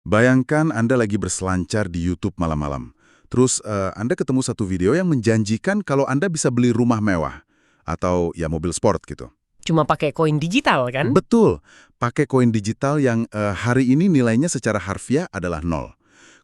Bayangkan Anda lagi berselancar di YouTube malam-malam. Terus Anda ketemu satu video yang menjanjikan kalau Anda bisa beli rumah mewah. Atau ya mobil sport gitu. Cuma pakai koin digital kan? Betul, pakai koin digital yang hari ini nilainya secara harfiah adalah nol.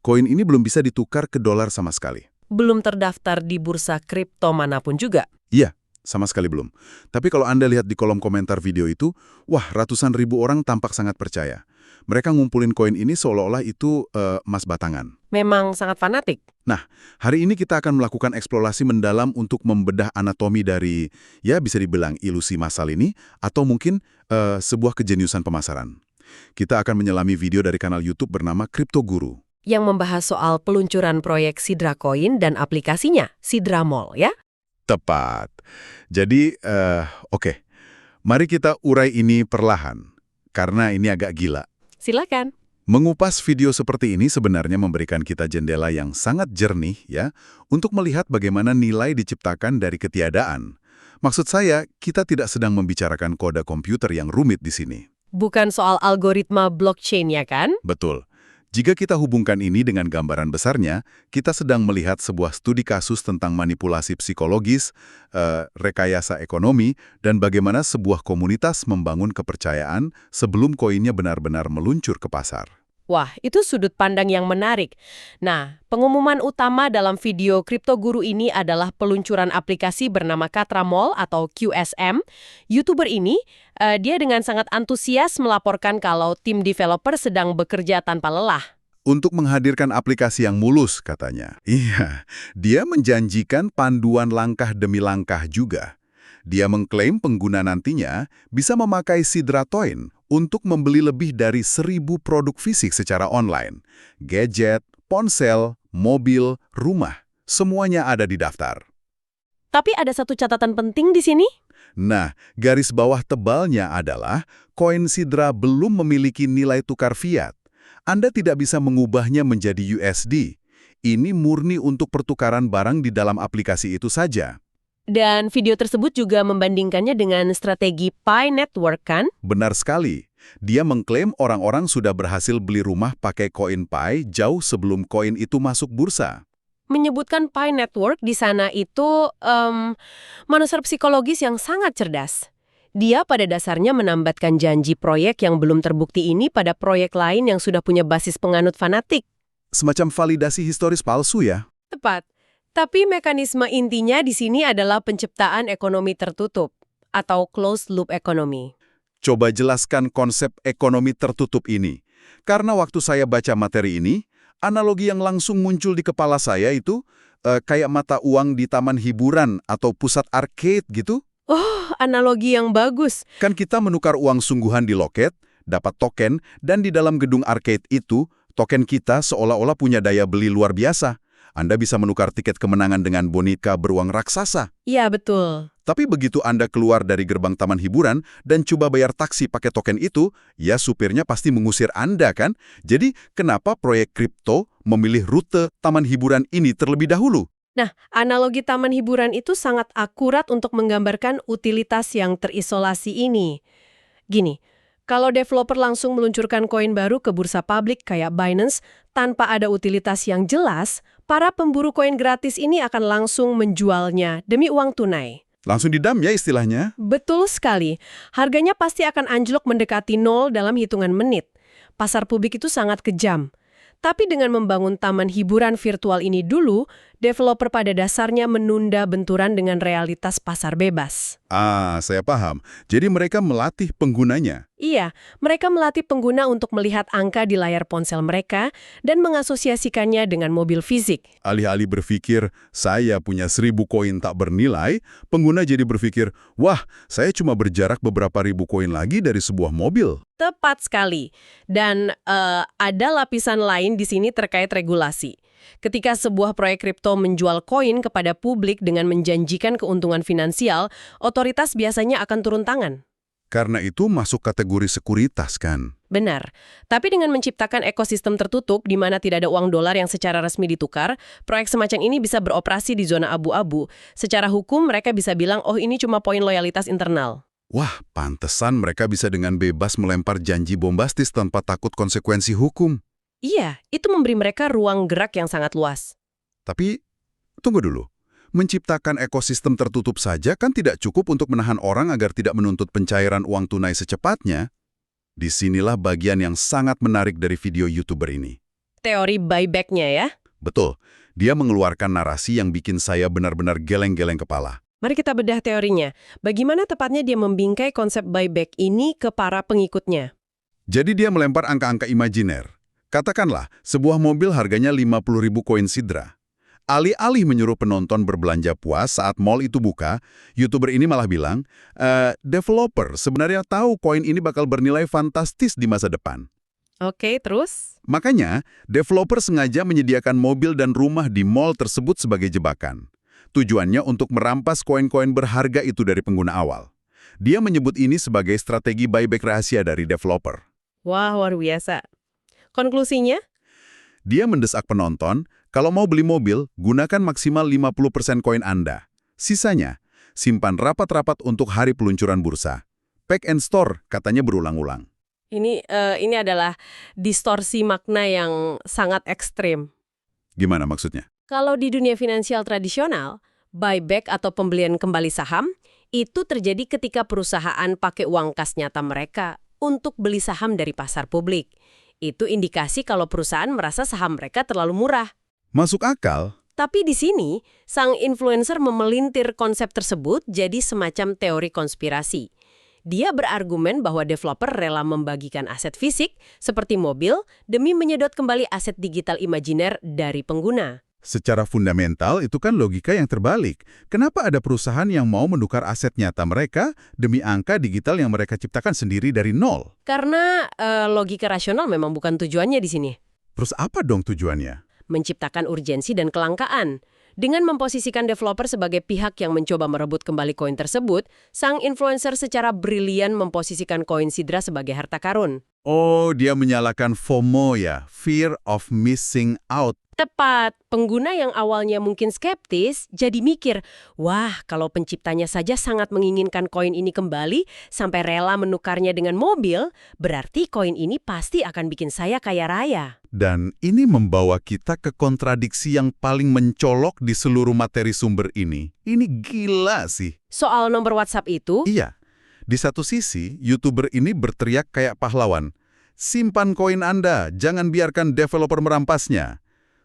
Koin ini belum bisa ditukar ke dolar sama sekali. Belum terdaftar di bursa kripto manapun juga. Iya, sama sekali belum. Tapi kalau Anda lihat di kolom komentar video itu, wah ratusan ribu orang tampak sangat percaya. Mereka ngumpulin koin ini seolah-olah itu emas batangan. Memang sangat fanatik. Nah, hari ini kita akan melakukan eksplorasi mendalam untuk membedah anatomi dari, ya bisa dibilang ilusi massal ini, atau mungkin sebuah kejeniusan pemasaran. Kita akan menyelami video dari kanal YouTube bernama Crypto Guru. Yang membahas soal peluncuran proyek Sidra Coin dan aplikasinya, Sidra Mall ya? Tepat. Jadi, oke. Mari kita urai ini perlahan, karena ini agak gila. Silakan. Mengupas video seperti ini sebenarnya memberikan kita jendela yang sangat jernih ya untuk melihat bagaimana nilai diciptakan dari ketiadaan. Maksud saya, kita tidak sedang membicarakan kode komputer yang rumit di sini. Bukan soal algoritma blockchain ya kan? Betul. Jika kita hubungkan ini dengan gambaran besarnya, kita sedang melihat sebuah studi kasus tentang manipulasi psikologis, rekayasa ekonomi, dan bagaimana sebuah komunitas membangun kepercayaan sebelum koinnya benar-benar meluncur ke pasar. Wah, itu sudut pandang yang menarik. Nah, pengumuman utama dalam video Crypto Guru ini adalah peluncuran aplikasi bernama Katra Mall atau QSM. YouTuber ini, dia dengan sangat antusias melaporkan kalau tim developer sedang bekerja tanpa lelah. Untuk menghadirkan aplikasi yang mulus, katanya. Iya, dia menjanjikan panduan langkah demi langkah juga. Dia mengklaim pengguna nantinya bisa memakai Sidra Coin untuk membeli lebih dari 1.000 produk fisik secara online. Gadget, ponsel, mobil, rumah, semuanya ada di daftar. Tapi ada satu catatan penting di sini. Nah, garis bawah tebalnya adalah koin Sidra belum memiliki nilai tukar fiat. Anda tidak bisa mengubahnya menjadi USD. Ini murni untuk pertukaran barang di dalam aplikasi itu saja. Dan video tersebut juga membandingkannya dengan strategi Pi Network kan? Benar sekali. Dia mengklaim orang-orang sudah berhasil beli rumah pakai koin Pi jauh sebelum koin itu masuk bursa. Menyebutkan Pi Network di sana itu manuver psikologis yang sangat cerdas. Dia pada dasarnya menambatkan janji proyek yang belum terbukti ini pada proyek lain yang sudah punya basis penganut fanatik. Semacam validasi historis palsu ya? Tepat. Tapi mekanisme intinya di sini adalah penciptaan ekonomi tertutup atau closed loop economy. Coba jelaskan konsep ekonomi tertutup ini. Karena waktu saya baca materi ini, analogi yang langsung muncul di kepala saya itu kayak mata uang di taman hiburan atau pusat arcade gitu. Oh, analogi yang bagus. Kan kita menukar uang sungguhan di loket, dapat token, dan di dalam gedung arcade itu, token kita seolah-olah punya daya beli luar biasa. Anda bisa menukar tiket kemenangan dengan boneka beruang raksasa. Iya, betul. Tapi begitu Anda keluar dari gerbang taman hiburan dan coba bayar taksi pakai token itu, ya supirnya pasti mengusir Anda kan? Jadi kenapa proyek kripto memilih rute taman hiburan ini terlebih dahulu? Nah, analogi taman hiburan itu sangat akurat untuk menggambarkan utilitas yang terisolasi ini. Gini, kalau developer langsung meluncurkan koin baru ke bursa publik kayak Binance tanpa ada utilitas yang jelas, para pemburu koin gratis ini akan langsung menjualnya demi uang tunai. Langsung didam ya istilahnya? Betul sekali. Harganya pasti akan anjlok mendekati nol dalam hitungan menit. Pasar publik itu sangat kejam. Tapi dengan membangun taman hiburan virtual ini dulu, developer pada dasarnya menunda benturan dengan realitas pasar bebas. Ah, saya paham. Jadi mereka melatih penggunanya. Iya, mereka melatih pengguna untuk melihat angka di layar ponsel mereka dan mengasosiasikannya dengan mobil fisik. Alih-alih berpikir, saya punya 1.000 koin tak bernilai, pengguna jadi berpikir, wah, saya cuma berjarak beberapa ribu koin lagi dari sebuah mobil. Tepat sekali. Dan ada lapisan lain di sini terkait regulasi. Ketika sebuah proyek kripto menjual koin kepada publik dengan menjanjikan keuntungan finansial, otoritas biasanya akan turun tangan. Karena itu masuk kategori sekuritas kan? Benar. Tapi dengan menciptakan ekosistem tertutup di mana tidak ada uang dolar yang secara resmi ditukar, proyek semacam ini bisa beroperasi di zona abu-abu. Secara hukum mereka bisa bilang, oh ini cuma poin loyalitas internal. Wah, pantesan mereka bisa dengan bebas melempar janji bombastis tanpa takut konsekuensi hukum. Iya, itu memberi mereka ruang gerak yang sangat luas. Tapi, tunggu dulu. Menciptakan ekosistem tertutup saja kan tidak cukup untuk menahan orang agar tidak menuntut pencairan uang tunai secepatnya. Disinilah bagian yang sangat menarik dari video YouTuber ini. Teori buyback-nya ya. Betul, dia mengeluarkan narasi yang bikin saya benar-benar geleng-geleng kepala. Mari kita bedah teorinya. Bagaimana tepatnya dia membingkai konsep buyback ini ke para pengikutnya? Jadi dia melempar angka-angka imajiner. Katakanlah, sebuah mobil harganya 50.000 koin sidra. Alih-alih menyuruh penonton berbelanja puas saat mall itu buka, YouTuber ini malah bilang, developer sebenarnya tahu koin ini bakal bernilai fantastis di masa depan. Oke, terus? Makanya, developer sengaja menyediakan mobil dan rumah di mall tersebut sebagai jebakan. Tujuannya untuk merampas koin-koin berharga itu dari pengguna awal. Dia menyebut ini sebagai strategi buyback rahasia dari developer. Wah, luar biasa. Konklusinya? Dia mendesak penonton, kalau mau beli mobil, gunakan maksimal 50% koin Anda. Sisanya, simpan rapat-rapat untuk hari peluncuran bursa. Pack and store, katanya berulang-ulang. Ini adalah distorsi makna yang sangat ekstrim. Gimana maksudnya? Kalau di dunia finansial tradisional, buyback atau pembelian kembali saham, itu terjadi ketika perusahaan pakai uang kas nyata mereka untuk beli saham dari pasar publik. Itu indikasi kalau perusahaan merasa saham mereka terlalu murah. Masuk akal? Tapi di sini, sang influencer memelintir konsep tersebut jadi semacam teori konspirasi. Dia berargumen bahwa developer rela membagikan aset fisik, seperti mobil, demi menyedot kembali aset digital imajiner dari pengguna. Secara fundamental, itu kan logika yang terbalik. Kenapa ada perusahaan yang mau menukar aset nyata mereka demi angka digital yang mereka ciptakan sendiri dari nol? Karena logika rasional memang bukan tujuannya di sini. Terus apa dong tujuannya? Menciptakan urgensi dan kelangkaan. Dengan memposisikan developer sebagai pihak yang mencoba merebut kembali koin tersebut, sang influencer secara brilian memposisikan koin sidra sebagai harta karun. Oh, dia menyalakan FOMO ya, Fear of Missing Out. Tepat, pengguna yang awalnya mungkin skeptis jadi mikir, wah kalau penciptanya saja sangat menginginkan koin ini kembali sampai rela menukarnya dengan mobil, berarti koin ini pasti akan bikin saya kaya raya. Dan ini membawa kita ke kontradiksi yang paling mencolok di seluruh materi sumber ini. Ini gila sih. Soal nomor WhatsApp itu, Iya, di satu sisi, YouTuber ini berteriak kayak pahlawan. Simpan koin Anda, jangan biarkan developer merampasnya.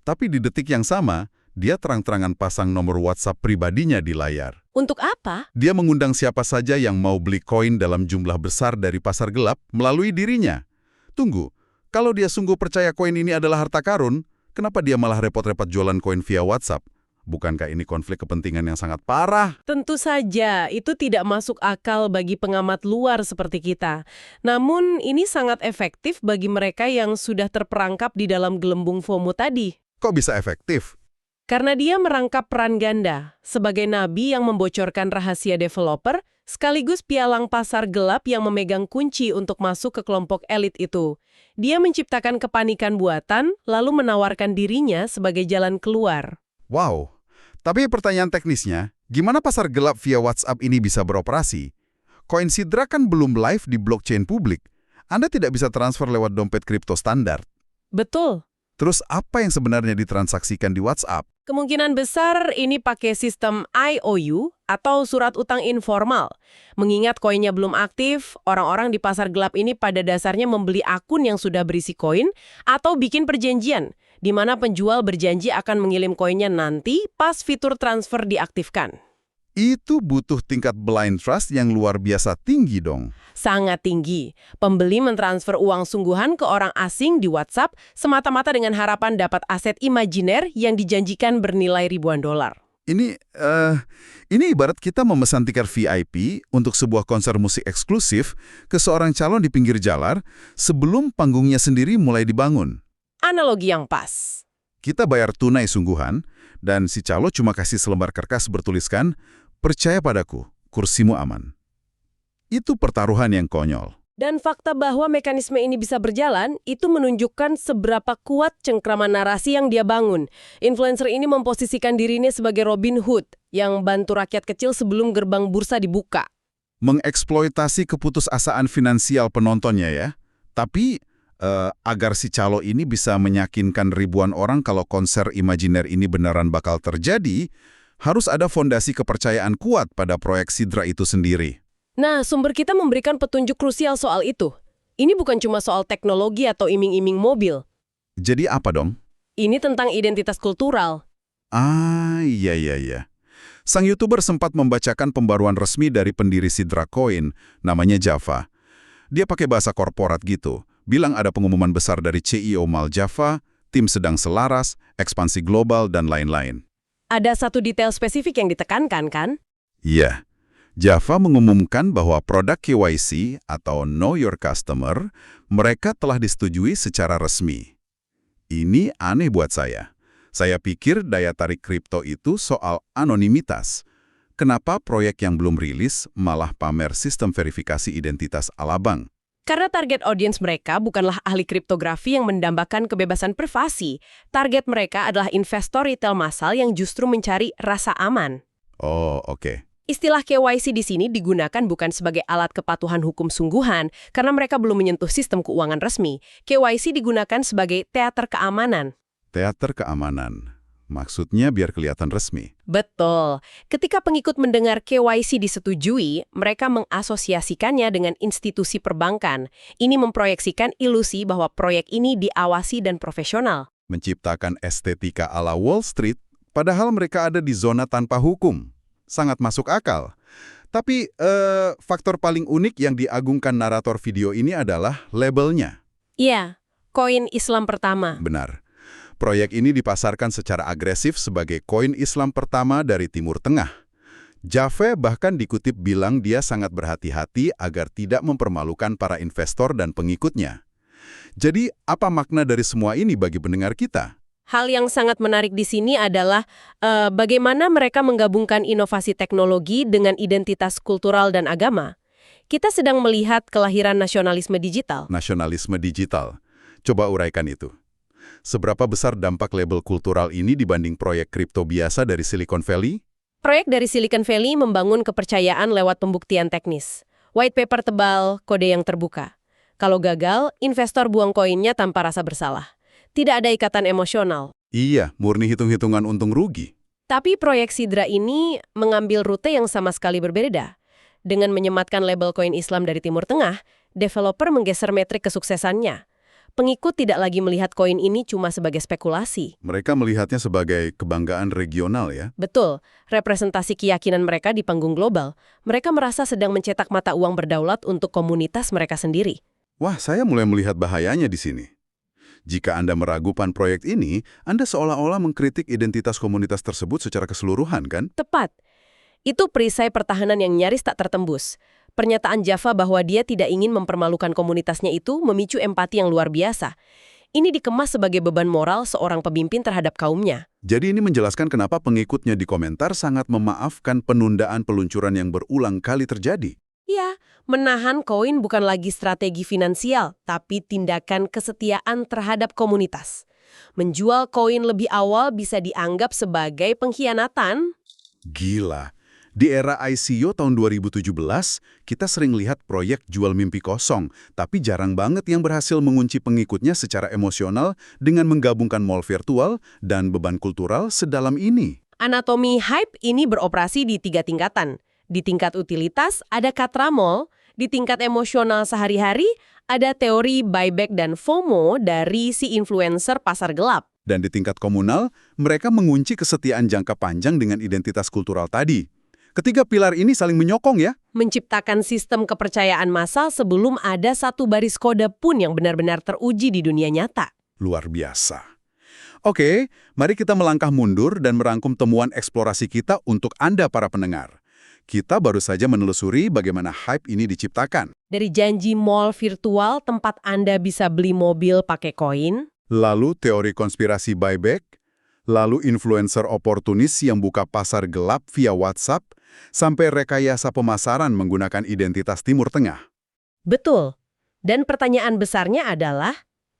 Tapi di detik yang sama, dia terang-terangan pasang nomor WhatsApp pribadinya di layar. untuk apa? Dia mengundang siapa saja yang mau beli koin dalam jumlah besar dari pasar gelap melalui dirinya. Tunggu, kalau dia sungguh percaya koin ini adalah harta karun, kenapa dia malah repot-repot jualan koin via WhatsApp? Bukankah ini konflik kepentingan yang sangat parah? Tentu saja, itu tidak masuk akal bagi pengamat luar seperti kita. Namun, ini sangat efektif bagi mereka yang sudah terperangkap di dalam gelembung FOMO tadi. Kok bisa efektif? Karena dia merangkap peran ganda, sebagai nabi yang membocorkan rahasia developer, sekaligus pialang pasar gelap yang memegang kunci untuk masuk ke kelompok elit itu. Dia menciptakan kepanikan buatan, lalu menawarkan dirinya sebagai jalan keluar. Wow, tapi pertanyaan teknisnya, gimana pasar gelap via WhatsApp ini bisa beroperasi? Koin Sidra kan belum live di blockchain publik. Anda tidak bisa transfer lewat dompet kripto standar. Betul. Terus apa yang sebenarnya ditransaksikan di WhatsApp? Kemungkinan besar ini pakai sistem IOU atau surat utang informal. Mengingat koinnya belum aktif, orang-orang di pasar gelap ini pada dasarnya membeli akun yang sudah berisi koin atau bikin perjanjian, di mana penjual berjanji akan mengirim koinnya nanti pas fitur transfer diaktifkan. Itu butuh tingkat blind trust yang luar biasa tinggi dong. Sangat tinggi. Pembeli mentransfer uang sungguhan ke orang asing di WhatsApp semata-mata dengan harapan dapat aset imajiner yang dijanjikan bernilai ribuan dolar. Ini ibarat kita memesan tiket VIP untuk sebuah konser musik eksklusif ke seorang calon di pinggir jalan sebelum panggungnya sendiri mulai dibangun. Analogi yang pas. Kita bayar tunai sungguhan, dan si calo cuma kasih selembar kertas bertuliskan, "Percaya padaku, kursimu aman." Itu pertaruhan yang konyol. Dan fakta bahwa mekanisme ini bisa berjalan, itu menunjukkan seberapa kuat cengkraman narasi yang dia bangun. Influencer ini memposisikan dirinya sebagai Robin Hood, yang bantu rakyat kecil sebelum gerbang bursa dibuka. Mengeksploitasi keputusasaan finansial penontonnya ya. Tapi, agar si calo ini bisa meyakinkan ribuan orang kalau konser imajiner ini beneran bakal terjadi, harus ada fondasi kepercayaan kuat pada proyek Sidra itu sendiri. Nah, sumber kita memberikan petunjuk krusial soal itu. Ini bukan cuma soal teknologi atau iming-iming mobil. Jadi apa dong? Ini tentang identitas kultural. Ah, iya. Sang YouTuber sempat membacakan pembaruan resmi dari pendiri Sidra Coin, namanya Java. Dia pakai bahasa korporat gitu, bilang ada pengumuman besar dari CEO Mal Java, tim sedang selaras, ekspansi global, dan lain-lain. Ada satu detail spesifik yang ditekankan, kan? Iya, Java mengumumkan bahwa produk KYC atau Know Your Customer mereka telah disetujui secara resmi. Ini aneh buat saya. Saya pikir daya tarik kripto itu soal anonimitas. Kenapa proyek yang belum rilis malah pamer sistem verifikasi identitas ala bank? Karena target audiens mereka bukanlah ahli kriptografi yang mendambakan kebebasan privasi. Target mereka adalah investor retail massal yang justru mencari rasa aman. Oh, oke. Istilah KYC di sini digunakan bukan sebagai alat kepatuhan hukum sungguhan karena mereka belum menyentuh sistem keuangan resmi. KYC digunakan sebagai teater keamanan. Teater keamanan. Maksudnya biar kelihatan resmi. Betul. Ketika pengikut mendengar KYC disetujui, mereka mengasosiasikannya dengan institusi perbankan. Ini memproyeksikan ilusi bahwa proyek ini diawasi dan profesional. Menciptakan estetika ala Wall Street, padahal mereka ada di zona tanpa hukum. Sangat masuk akal. Tapi faktor paling unik yang diagungkan narator video ini adalah labelnya. Iya, koin Islam pertama. Benar. Proyek ini dipasarkan secara agresif sebagai koin Islam pertama dari Timur Tengah. Java bahkan dikutip bilang dia sangat berhati-hati agar tidak mempermalukan para investor dan pengikutnya. Jadi, apa makna dari semua ini bagi pendengar kita? Hal yang sangat menarik di sini adalah bagaimana mereka menggabungkan inovasi teknologi dengan identitas kultural dan agama. Kita sedang melihat kelahiran nasionalisme digital. Nasionalisme digital. Coba uraikan itu. Seberapa besar dampak label kultural ini dibanding proyek kripto biasa dari Silicon Valley? Proyek dari Silicon Valley membangun kepercayaan lewat pembuktian teknis. White paper tebal, kode yang terbuka. Kalau gagal, investor buang koinnya tanpa rasa bersalah. Tidak ada ikatan emosional. Iya, murni hitung-hitungan untung rugi. Tapi proyek Sidra ini mengambil rute yang sama sekali berbeda. Dengan menyematkan label koin Islam dari Timur Tengah, developer menggeser metrik kesuksesannya. Pengikut tidak lagi melihat koin ini cuma sebagai spekulasi. Mereka melihatnya sebagai kebanggaan regional ya? Betul, representasi keyakinan mereka di panggung global. Mereka merasa sedang mencetak mata uang berdaulat untuk komunitas mereka sendiri. Wah, saya mulai melihat bahayanya di sini. Jika Anda meragukan proyek ini, Anda seolah-olah mengkritik identitas komunitas tersebut secara keseluruhan, kan? Tepat. Itu perisai pertahanan yang nyaris tak tertembus. Pernyataan Java bahwa dia tidak ingin mempermalukan komunitasnya itu memicu empati yang luar biasa. Ini dikemas sebagai beban moral seorang pemimpin terhadap kaumnya. Jadi ini menjelaskan kenapa pengikutnya di komentar sangat memaafkan penundaan peluncuran yang berulang kali terjadi. Ya, menahan koin bukan lagi strategi finansial, tapi tindakan kesetiaan terhadap komunitas. Menjual koin lebih awal bisa dianggap sebagai pengkhianatan. Gila. Di era ICO tahun 2017, kita sering lihat proyek jual mimpi kosong, tapi jarang banget yang berhasil mengunci pengikutnya secara emosional dengan menggabungkan mall virtual dan beban kultural sedalam ini. Anatomi hype ini beroperasi di 3 tingkatan. Di tingkat utilitas, ada katra mall. Di tingkat emosional sehari-hari, ada teori buyback dan FOMO dari si influencer pasar gelap. Dan di tingkat komunal, mereka mengunci kesetiaan jangka panjang dengan identitas kultural tadi. Ketiga pilar ini saling menyokong ya. Menciptakan sistem kepercayaan massal sebelum ada satu baris kode pun yang benar-benar teruji di dunia nyata. Luar biasa. Oke, mari kita melangkah mundur dan merangkum temuan eksplorasi kita untuk Anda para pendengar. Kita baru saja menelusuri bagaimana hype ini diciptakan. Dari janji mall virtual tempat Anda bisa beli mobil pakai koin, Lalu teori konspirasi buyback, lalu influencer oportunis yang buka pasar gelap via WhatsApp, sampai rekayasa pemasaran menggunakan identitas Timur Tengah. betul. Dan pertanyaan besarnya adalah,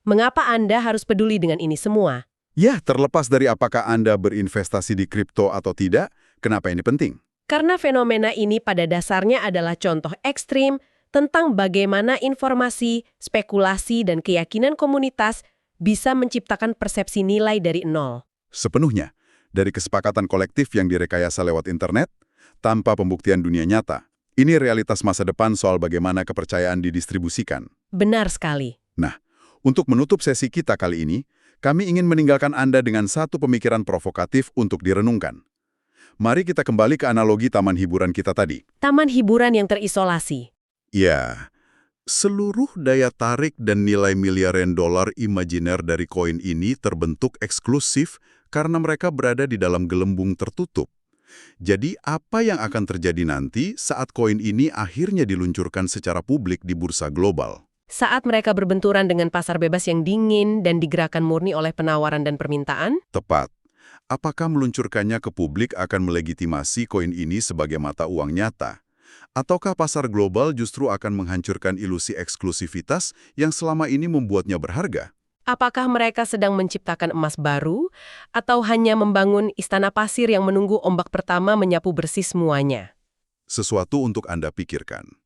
mengapa Anda harus peduli dengan ini semua? Ya, terlepas dari apakah Anda berinvestasi di kripto atau tidak, kenapa ini penting? Karena fenomena ini pada dasarnya adalah contoh ekstrim, tentang bagaimana informasi, spekulasi, dan keyakinan komunitas bisa menciptakan persepsi nilai dari nol. Sepenuhnya, dari kesepakatan kolektif yang direkayasa lewat internet, tanpa pembuktian dunia nyata. Ini realitas masa depan soal bagaimana kepercayaan didistribusikan. Benar sekali. Nah, untuk menutup sesi kita kali ini, kami ingin meninggalkan Anda dengan satu pemikiran provokatif untuk direnungkan. Mari kita kembali ke analogi taman hiburan kita tadi. Taman hiburan yang terisolasi. Ya, seluruh daya tarik dan nilai miliaran dolar imajiner dari koin ini terbentuk eksklusif karena mereka berada di dalam gelembung tertutup. Jadi, apa yang akan terjadi nanti saat koin ini akhirnya diluncurkan secara publik di bursa global? Saat mereka berbenturan dengan pasar bebas yang dingin dan digerakkan murni oleh penawaran dan permintaan? Tepat. Apakah meluncurkannya ke publik akan melegitimasi koin ini sebagai mata uang nyata? Ataukah pasar global justru akan menghancurkan ilusi eksklusivitas yang selama ini membuatnya berharga? Apakah mereka sedang menciptakan emas baru, atau hanya membangun istana pasir yang menunggu ombak pertama menyapu bersih semuanya? Sesuatu untuk Anda pikirkan.